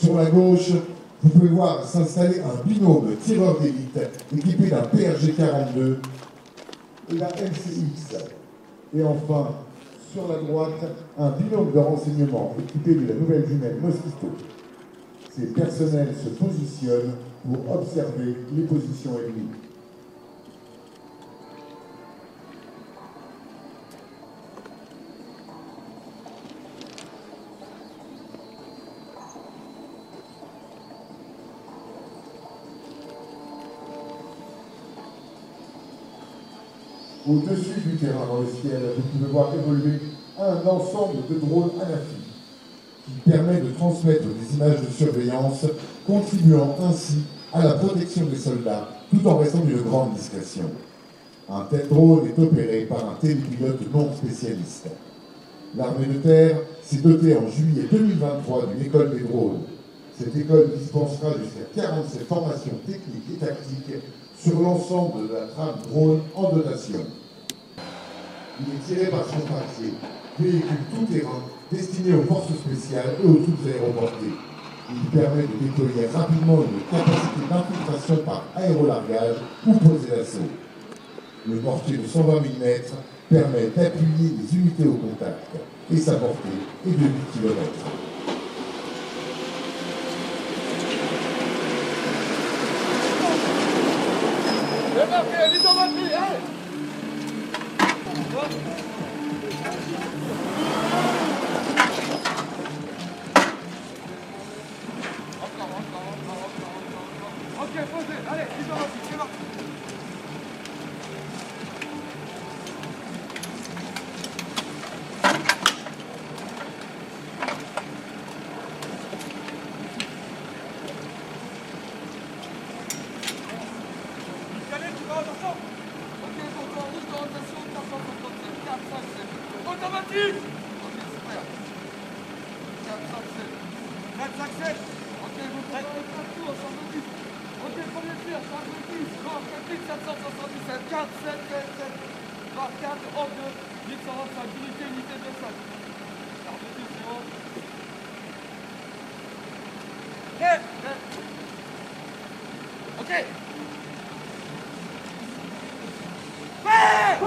Sur la gauche, vous pouvez voir s'installer un binôme tireur d'élite équipé d'un PRG-42 et d'un MCX. Et enfin, sur la droite, un binôme de renseignement équipé de la nouvelle jumelle Mosquito. Ces personnels se positionnent pour observer les positions ennemies. Au-dessus du terrain dans le ciel, vous pouvez voir évoluer un ensemble de drones Anafi qui permet de transmettre des images de surveillance, contribuant ainsi à la protection des soldats, tout en restant d'une grande discrétion. Un tel drone est opéré par un télépilote non spécialiste. L'armée de terre s'est dotée en juillet 2023 d'une école des drones. Cette école dispensera jusqu'à 47 formations techniques et tactiques sur l'ensemble de la trame drone en dotation. Il est tiré par son papier, véhicule tout-terrain destiné aux forces spéciales et aux troupes aéroportées. Il permet de déployer rapidement une capacité d'infiltration par aérolargage ou poser l'assaut. Le mortier de 120 mm permet d'appuyer les unités au contact et sa portée est de 8 km. Ok, posez, allez, c'est parti. Automatique. Ok, super. 4, 5, 7. Ok, vous prenez 4 tours, 110. Ok, premier tir, 110. 777. 4, 7, 7, 7. 4, 11, 2, 825. Unité de 5. Prêt. Ok. Prêt.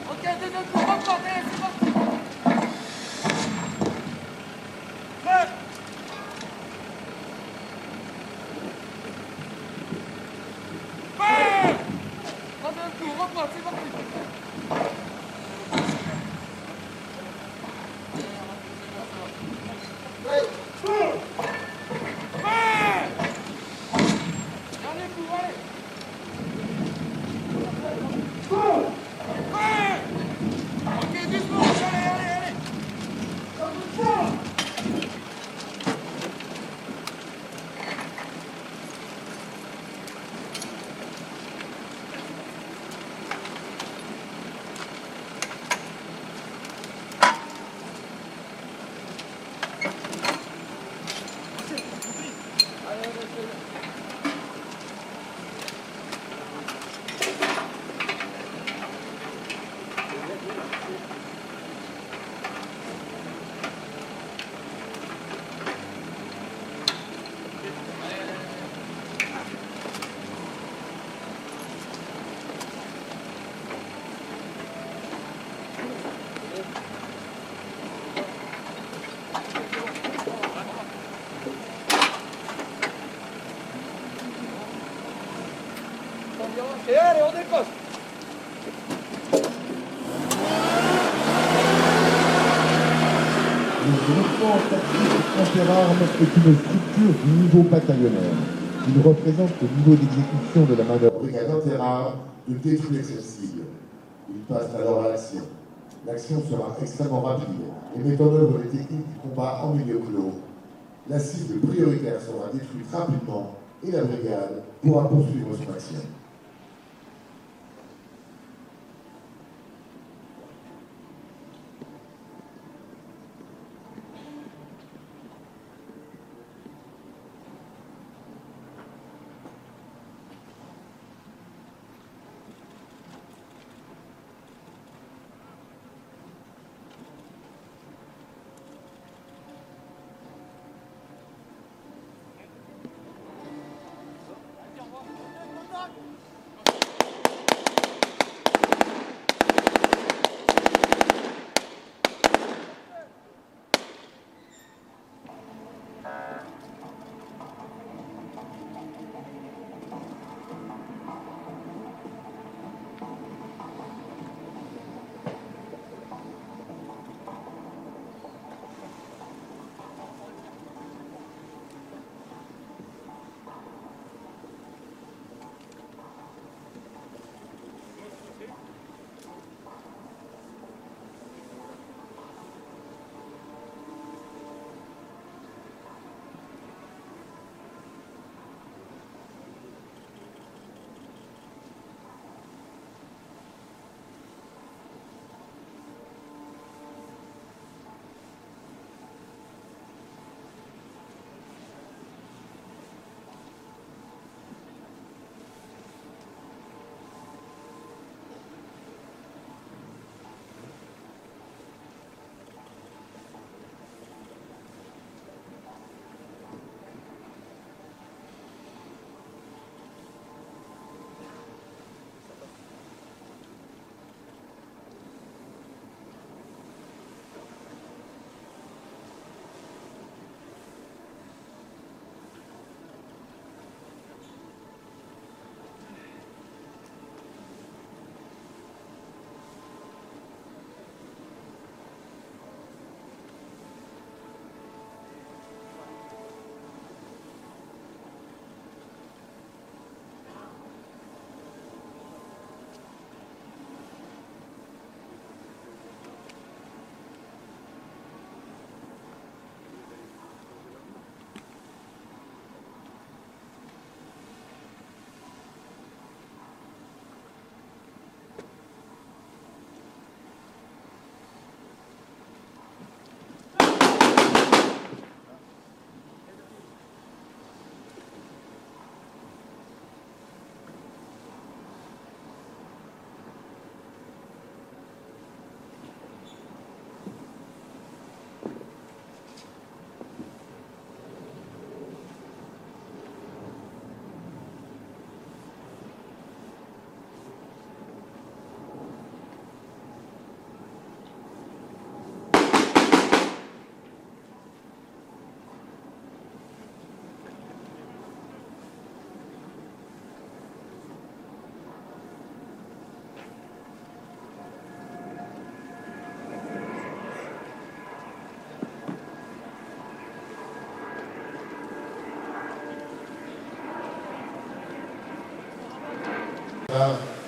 Ok, deuxième tour, repartez, c'est parti. Prêt. Prêt. Troisième tour, repart, c'est parti. Dernier coup, allez. Ok, doucement, allez. Et allez, on décoche. Le groupement tactique interarmes est une structure du niveau bataillonnaire. Il représente le niveau d'exécution de la manœuvre brigade interarmes de détruire cette cible. Il passe alors à l'action. L'action sera extrêmement rapide et met en œuvre les techniques du combat en milieu clos. La cible prioritaire sera détruite rapidement et la brigade pourra poursuivre son action.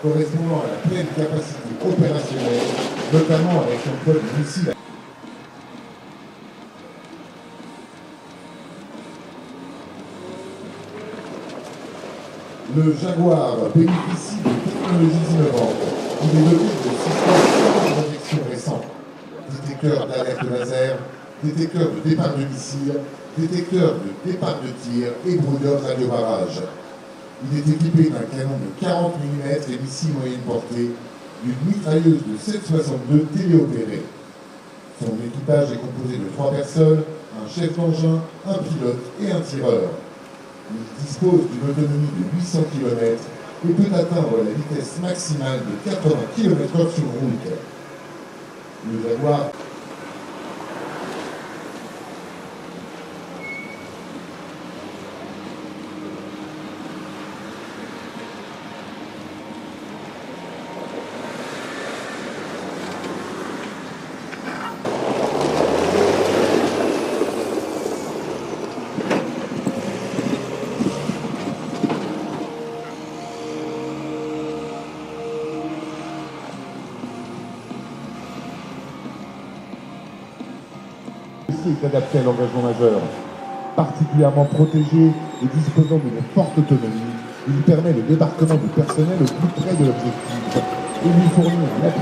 correspondant à la pleine capacité opérationnelle, notamment avec l'emploi de missiles. Le Jaguar bénéficie de technologies innovantes. Il est doté de systèmes de protection récents. Détecteur d'alerte laser, détecteur de départ de missiles, détecteur de départ de tir et brouilleur radio-barrage. Il est équipé d'un canon de 40 mm et missile moyenne portée, d'une mitrailleuse de 7,62 téléopérée. Son équipage est composé de 3 personnes, un chef d'engin, un pilote et un tireur. Il dispose d'une autonomie de 800 km et peut atteindre la vitesse maximale de 80 km/h sur route. Le Jaguar est adapté à l'engagement majeur. Particulièrement protégé et disposant d'une forte autonomie, il permet le débarquement du personnel au plus près de l'objectif et lui fournit un appui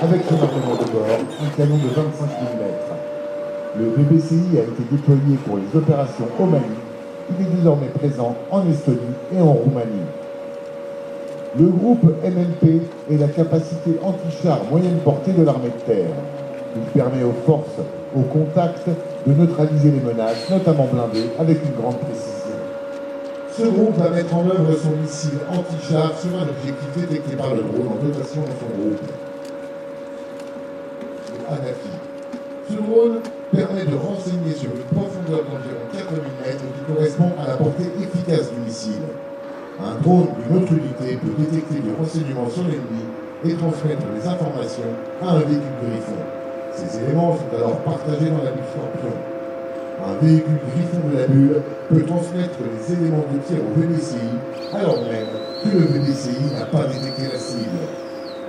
avec son armement de bord, un canon de 25 mm. Le BBCI a été déployé pour les opérations au Mali. Il est désormais présent en Estonie et en Roumanie. Le groupe MMP est la capacité anti-char moyenne portée de l'armée de terre. Il permet aux forces au contact de neutraliser les menaces, notamment blindées, avec une grande précision. Ce groupe va mettre en œuvre son missile anti-char sur un objectif détecté par le drone en dotation de son groupe. Anafi. Ce drone permet de renseigner sur une profondeur d'environ 4000 mètres qui correspond à la portée efficace du missile. Un drone d'une autre unité peut détecter des renseignements sur l'ennemi et transmettre les informations à un véhicule Griffon. Ces éléments sont alors partagés dans la bulle Scorpion. Un véhicule Griffon de la bulle peut transmettre les éléments de tir au VDCI alors même que le VDCI n'a pas détecté la cible.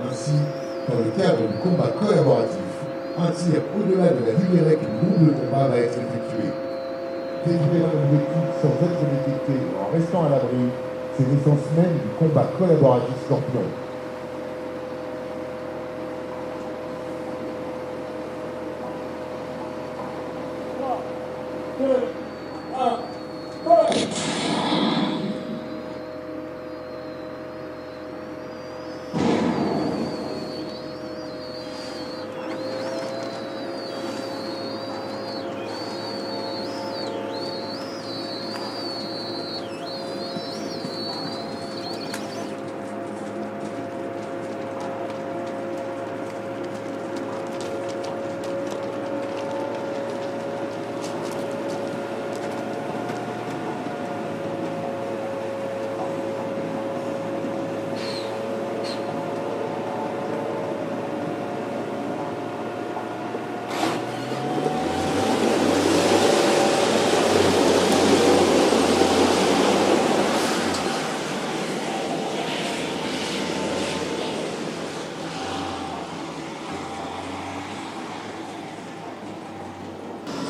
Ainsi, dans le cadre du combat collaboratif, un tir au-delà de la ligne avec une bombe de combat va être effectué. Détruire un objectif sans être détecté en restant à l'abri, c'est l'essence même du combat collaboratif Scorpion.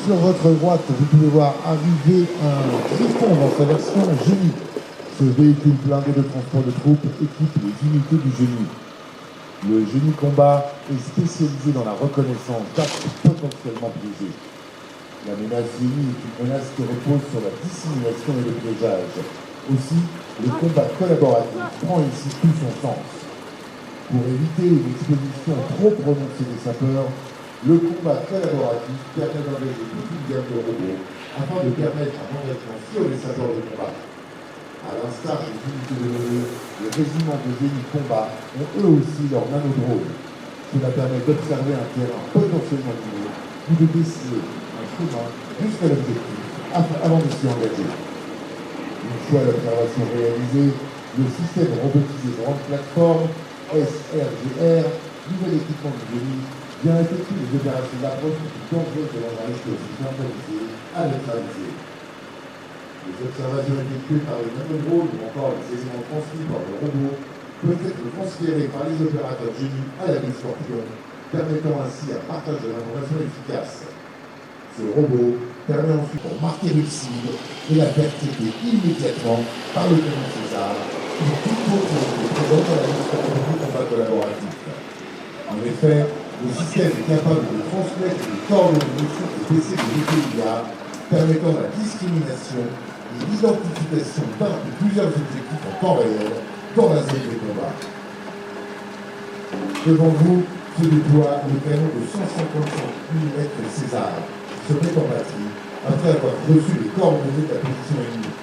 Sur votre droite, vous pouvez voir arriver un Griffon dans sa version Génie. Ce véhicule blindé de transport de troupes équipe les unités du Génie. Le Génie Combat est spécialisé dans la reconnaissance d'actes potentiellement piégés. La menace Génie est une menace qui repose sur la dissimulation et le piégeage. Aussi, le combat collaboratif prend ici tout son sens. Pour éviter une exposition trop prononcée des sapeurs, le combat collaboratif permet d'engager toute une gamme de robots afin de permettre un engagement sur les sapeurs de combat. À l'instar des unités de l'ONU, les régiments de génie combat ont eux aussi leur nanodrone. Cela permet d'observer un terrain potentiellement miné ou de dessiner un chemin jusqu'à l'objectif avant de s'y engager. Une fois l'observation réalisée, le système robotisé Grande Plateforme, SRGR, nouvel équipement du génie, vient effectuer les opérations d'approche les plus dangereuses de l'engin explosif improvisé à neutraliser. Les observations effectuées par le nanodrone ou encore les éléments transmis par le robot peut être transféré par les opérateurs génies à la ville Scorpion, permettant ainsi un partage de l'information efficace. Ce robot permet ensuite de marquer le cible et la percuter immédiatement par le canon César ou toute autre unité présente à la ville Scorpion du combat collaboratif. En effet, le système est capable de transmettre les coordonnées des PC de l'EPIA permettant la discrimination et l'identification d'un ou plusieurs objectifs en temps réel dans la zone de combat. Devant vous se déploie le canon de 155 mm César qui se met en batterie après avoir reçu les coordonnées de la position ennemie.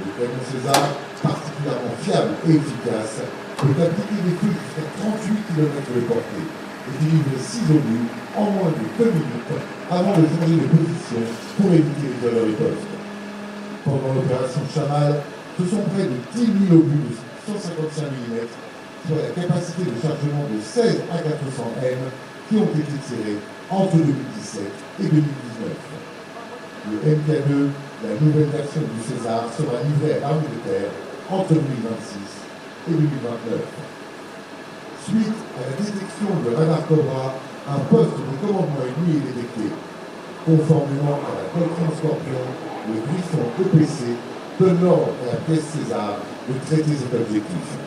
Le canon César, particulièrement fiable et efficace, peut appliquer des feux jusqu'à 38 km de portée et délivrer 6 obus en moins de 2 minutes avant de changer de position pour éviter les tirs de riposte. Pendant l'opération Chamal, ce sont près de 10 000 obus de 155 mm, soit la capacité de chargement de 16 A400M, qui ont été tirés entre 2017 et 2019. Le MK2, la nouvelle version du César, sera livré à l'armée de terre entre 2026 et 2029. Suite à la détection de radar Cobra, un poste de commandement ennemi est détecté. Conformément à la doctrine Scorpion, le Griffon EPC donne l'ordre à la pièce César de traiter cet objectif.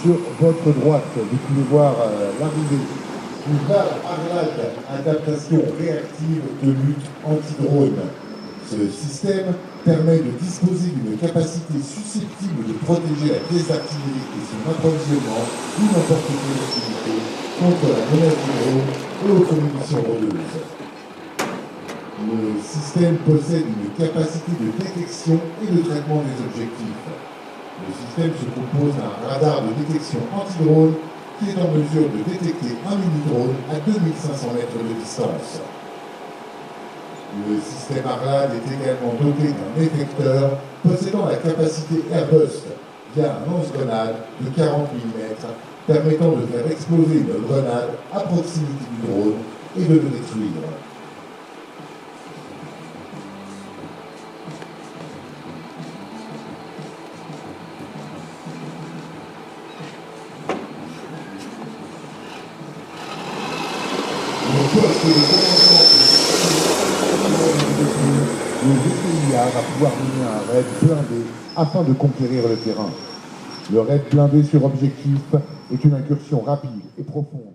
Sur votre droite, vous pouvez voir l'arrivée du VAL Arlag adaptation réactive de lutte anti-drone. Ce système permet de disposer d'une capacité susceptible de protéger la pièce d'artillerie et son approvisionnement ou n'importe quelle activité contre la menace du drone et autres munitions rôdeuses. Le système possède une capacité de détection et de traitement des objectifs. Le système se compose d'un radar de détection anti-drone qui est en mesure de détecter un mini-drone à 2500 mètres de distance. Le système Arlad est également doté d'un effecteur possédant la capacité Airbust via un lance-grenade de 40 mm permettant de faire exploser une grenade à proximité du drone et de le détruire. le GPIA va pouvoir mener un raid blindé afin de conquérir le terrain. Le raid blindé sur objectif est une incursion rapide et profonde